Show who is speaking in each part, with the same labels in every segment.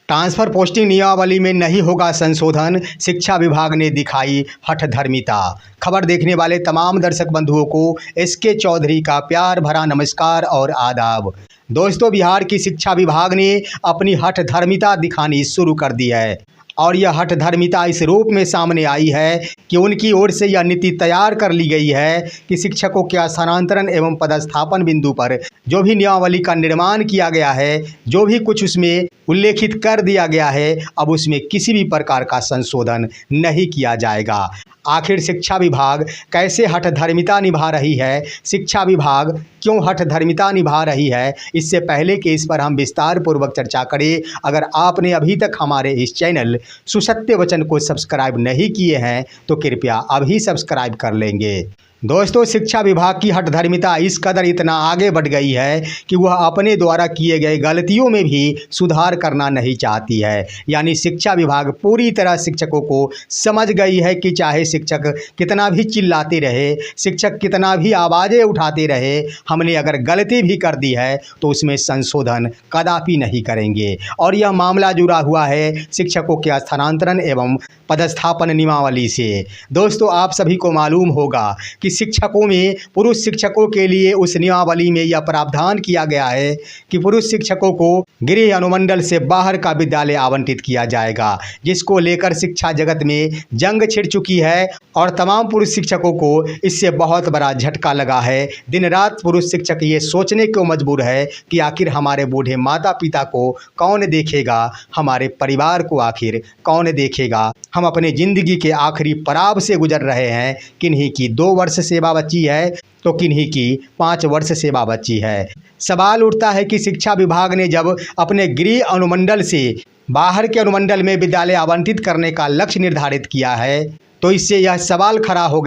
Speaker 1: Transfer posting नियमावली में नहीं होगा संशोधन, शिक्षा विभाग ने दिखाई हठधर्मिता। खबर देखने वाले तमाम दर्शक बंधुओं को एसके चौधरी का प्यार भरा नमस्कार और आदाब। दोस्तों, बिहार की शिक्षा विभाग ने अपनी हठधर्मिता दिखानी शुरू कर दी है और यह हठधर्मिता इस रूप में सामने आई है कि उनकी ओर से यह नीति तैयार कर ली गई है कि शिक्षकों के स्थानांतरण एवं पदस्थापन बिंदु पर जो भी नियमावली का निर्माण किया गया है, जो भी कुछ उसमें उल्लेखित कर दिया गया है, अब उसमें किसी भी प्रकार का संशोधन नहीं किया जाएगा। आखिर शिक्षा विभाग कैसे हठधर्मिता निभा रही है, शिक्षा विभाग क्यों हठधर्मिता निभा रही है, इससे पहले कि इस पर हम विस्तार पूर्वक चर्चा करें, अगर आपने अभी तक हमारे इस चैनल सुसत्य वचन को सब्सक्राइब नहीं किए हैं तो कृपया अभी सब्सक्राइब कर लेंगे। दोस्तों, शिक्षा विभाग की हठधर्मिता इस कदर इतना आगे बढ़ गई है कि वह अपने द्वारा किए गए गलतियों में भी सुधार करना नहीं चाहती है। यानी शिक्षा विभाग पूरी तरह शिक्षकों को समझ गई है कि चाहे शिक्षक कितना भी चिल्लाते रहे, शिक्षक कितना भी आवाज़ें उठाते रहे, हमने अगर गलती भी कर दी है तो उसमें संशोधन कदापि नहीं करेंगे। और यह मामला जुड़ा हुआ है शिक्षकों के स्थानांतरण एवं पदस्थापन नियमावली से। दोस्तों, आप सभी को मालूम होगा कि शिक्षकों में पुरुष शिक्षकों के लिए उस नियमावली में यह प्रावधान किया गया है कि पुरुष शिक्षकों को गृह अनुमंडल से बाहर का विद्यालय आवंटित किया जाएगा, जिसको लेकर शिक्षा जगत में जंग छिड़ चुकी है और तमाम पुरुष शिक्षकों को इससे बहुत बड़ा झटका लगा है। दिन रात पुरुष शिक्षक ये सोचने को मजबूर है कि आखिर हमारे बूढ़े माता पिता को कौन देखेगा, हमारे परिवार को आखिर कौन देखेगा। हम अपने ज़िंदगी के आखिरी पड़ाव से गुजर रहे हैं। किन्हीं की 2 वर्ष सेवा बची है तो किन्हीं की 5 वर्ष सेवा बची है। सवाल उठता है कि शिक्षा विभाग ने जब अपने गृह अनुमंडल से बाहर के अनुमंडल में विद्यालय आवंटित करने का लक्ष्य निर्धारित किया है तो इससे यह सवाल खड़ा हो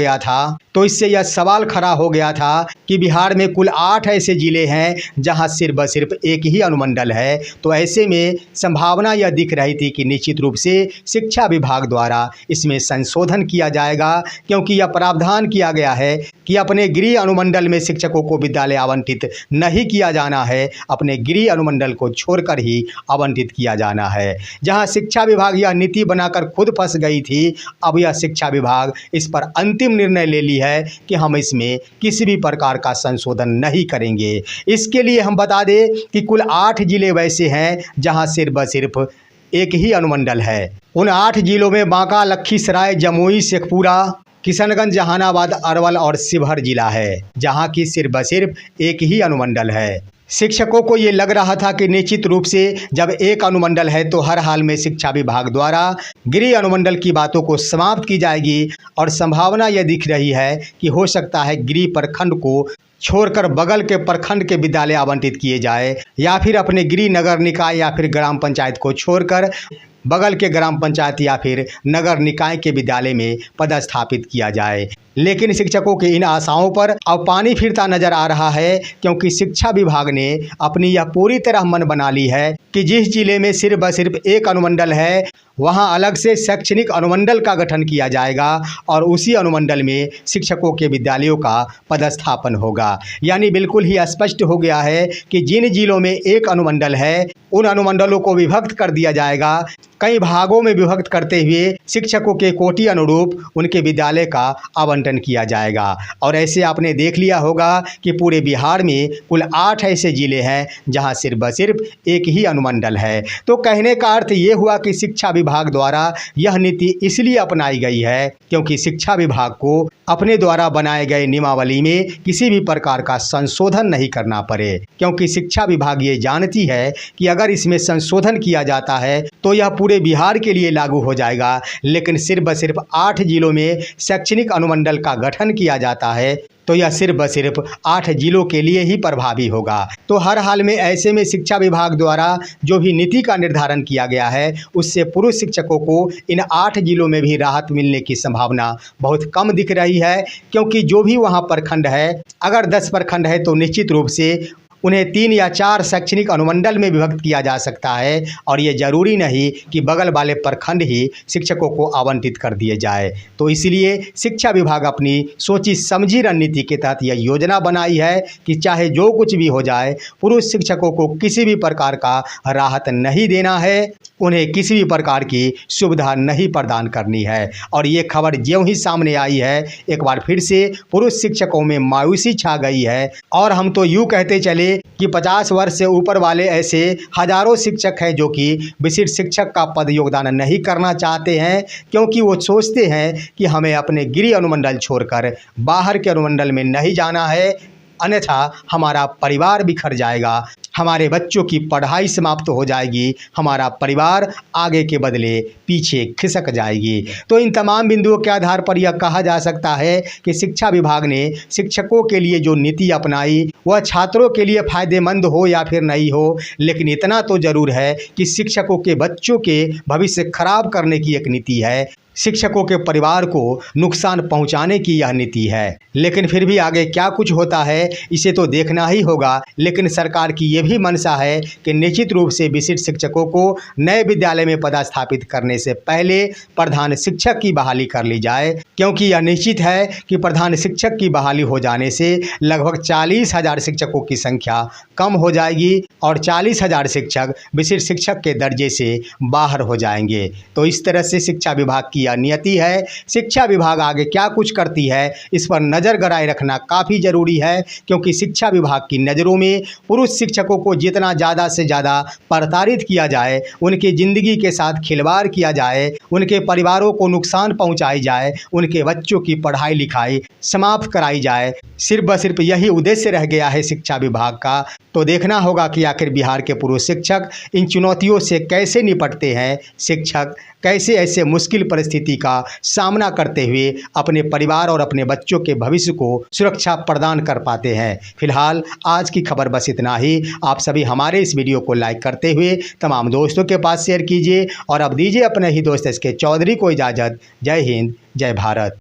Speaker 1: गया था कि बिहार में कुल 8 ऐसे ज़िले हैं जहां सिर्फ एक ही अनुमंडल है। तो ऐसे में संभावना यह दिख रही थी कि निश्चित रूप से शिक्षा विभाग द्वारा इसमें संशोधन किया जाएगा, क्योंकि यह प्रावधान किया गया है कि अपने गृह अनुमंडल में शिक्षकों को विद्यालय आवंटित नहीं किया जाना है, अपने गृह अनुमंडल को छोड़कर ही आवंटित किया जाना है। जहाँ शिक्षा विभाग यह नीति बनाकर खुद फंस गई थी, अब यह शिक्षा विभाग इस पर अंतिम निर्णय ले ली है कि हम इसमें किसी भी प्रकार का संशोधन नहीं करेंगे। इसके लिए हम बता दें कि कुल 8 जिले वैसे हैं जहां सिर्फ एक ही अनुमंडल है। उन 8 जिलों में बांका, लखीसराय, जमुई, शेखपुरा, किशनगंज, जहानाबाद, अरवल और शिवहर जिला है, जहां की सिर्फ एक ही अनुमंडल है। शिक्षकों को ये लग रहा था कि निश्चित रूप से जब एक अनुमंडल है तो हर हाल में शिक्षा विभाग द्वारा गृह अनुमंडल की बातों को समाप्त की जाएगी और संभावना यह दिख रही है कि हो सकता है गृह प्रखंड को छोड़कर बगल के प्रखंड के विद्यालय आवंटित किए जाए, या फिर अपने गृह नगर निकाय या फिर ग्राम पंचायत को छोड़कर बगल के ग्राम पंचायत या फिर नगर निकाय के विद्यालय में पदस्थापित किया जाए। लेकिन शिक्षकों की इन आशाओं पर अब पानी फिरता नजर आ रहा है, क्योंकि शिक्षा विभाग ने अपनी यह पूरी तरह मन बना ली है कि जिस जिले में सिर्फ एक अनुमंडल है वहां अलग से शैक्षणिक अनुमंडल का गठन किया जाएगा और उसी अनुमंडल में शिक्षकों के विद्यालयों का पदस्थापन होगा। यानी बिल्कुल ही स्पष्ट हो गया है कि जिन जिलों में एक अनुमंडल है उन अनुमंडलों को विभक्त कर दिया जाएगा, कई भागों में विभक्त करते हुए शिक्षकों के कोटि अनुरूप उनके विद्यालय का आवंटन किया जाएगा। और ऐसे आपने देख लिया होगा कि पूरे बिहार में कुल 8 ऐसे जिले हैं जहां सिर्फ एक ही अनुमंडल है। तो कहने का अर्थ ये हुआ कि शिक्षा विभाग द्वारा यह नीति इसलिए अपनाई गई है क्योंकि शिक्षा विभाग को अपने द्वारा बनाए गए नियमावली में किसी भी प्रकार का संशोधन नहीं करना पड़े, क्योंकि शिक्षा विभाग ये जानती है कि अगर इसमें संशोधन किया जाता है तो यह पूरे बिहार के लिए लागू हो जाएगा, लेकिन सिर्फ 8 जिलों में शैक्षणिक अनुमंडल का गठन किया जाता है तो यह सिर्फ 8 जिलों के लिए ही प्रभावी होगा। तो हर हाल में ऐसे में शिक्षा विभाग द्वारा जो भी नीति का निर्धारण किया गया है उससे पुरुष शिक्षकों को इन 8 जिलों में भी राहत मिलने की संभावना बहुत कम दिख रही है, क्योंकि जो भी वहां प्रखंड है, अगर 10 प्रखंड है तो निश्चित रूप से उन्हें 3 या 4 शैक्षणिक अनुमंडल में विभक्त किया जा सकता है और ये जरूरी नहीं कि बगल वाले प्रखंड ही शिक्षकों को आवंटित कर दिए जाए। तो इसलिए शिक्षा विभाग अपनी सोची समझी रणनीति के तहत यह योजना बनाई है कि चाहे जो कुछ भी हो जाए, पुरुष शिक्षकों को किसी भी प्रकार का राहत नहीं देना है उन्हें किसी भी प्रकार की सुविधा नहीं प्रदान करनी है। और ये खबर ज्यों ही सामने आई है, एक बार फिर से पुरुष शिक्षकों में मायूसी छा गई है। और हम तो यूँ कहते चले कि 50 वर्ष से ऊपर वाले ऐसे हजारों शिक्षक हैं जो कि विशिष्ट शिक्षक का पद योगदान नहीं करना चाहते हैं, क्योंकि वो सोचते हैं कि हमें अपने गृह अनुमंडल छोड़कर बाहर के अनुमंडल में नहीं जाना है, अन्यथा हमारा परिवार बिखर जाएगा, हमारे बच्चों की पढ़ाई समाप्त हो जाएगी, हमारा परिवार आगे के बदले पीछे खिसक जाएगी। तो इन तमाम बिंदुओं के आधार पर यह कहा जा सकता है कि शिक्षा विभाग ने शिक्षकों के लिए जो नीति अपनाई वह छात्रों के लिए फ़ायदेमंद हो या फिर नहीं हो, लेकिन इतना तो ज़रूर है कि शिक्षकों के बच्चों के भविष्य खराब करने की एक नीति है, शिक्षकों के परिवार को नुकसान पहुंचाने की यह नीति है। लेकिन फिर भी आगे क्या कुछ होता है इसे तो देखना ही होगा। लेकिन सरकार की ये भी मंशा है कि निश्चित रूप से विशिष्ट शिक्षकों को नए विद्यालय में पदस्थापित करने से पहले प्रधान शिक्षक की बहाली कर ली जाए, क्योंकि यह निश्चित है कि प्रधान शिक्षक की बहाली हो जाने से लगभग 40,000 शिक्षकों की संख्या कम हो जाएगी और 40,000 शिक्षक विशिष्ट शिक्षक के दर्जे से बाहर हो जाएंगे। तो इस तरह से शिक्षा विभाग की नियति है। शिक्षा विभाग आगे क्या कुछ करती है इस पर नजर गड़ाए रखना काफी जरूरी है, क्योंकि शिक्षा विभाग की नज़रों में पुरुष शिक्षकों को जितना ज़्यादा से ज़्यादा प्रताड़ित किया जाए, उनकी ज़िंदगी के साथ खिलवाड़ किया जाए, उनके परिवारों को नुकसान पहुंचाई जाए, उनके बच्चों की पढ़ाई लिखाई समाप्त कराई जाए, सिर्फ व सिर्फ यही उद्देश्य रह गया है शिक्षा विभाग का। तो देखना होगा कि आखिर बिहार के पुरुष शिक्षक इन चुनौतियों से कैसे निपटते हैं, शिक्षक कैसे ऐसे मुश्किल परिस्थिति का सामना करते हुए अपने परिवार और अपने बच्चों के भविष्य को सुरक्षा प्रदान कर पाते हैं। फिलहाल आज की खबर बस इतना ही। आप सभी हमारे इस वीडियो को लाइक करते हुए तमाम दोस्तों के पास शेयर कीजिए और अब दीजिए अपने ही दोस्त SK चौधरी को इजाज़त। जय हिंद, जय भारत।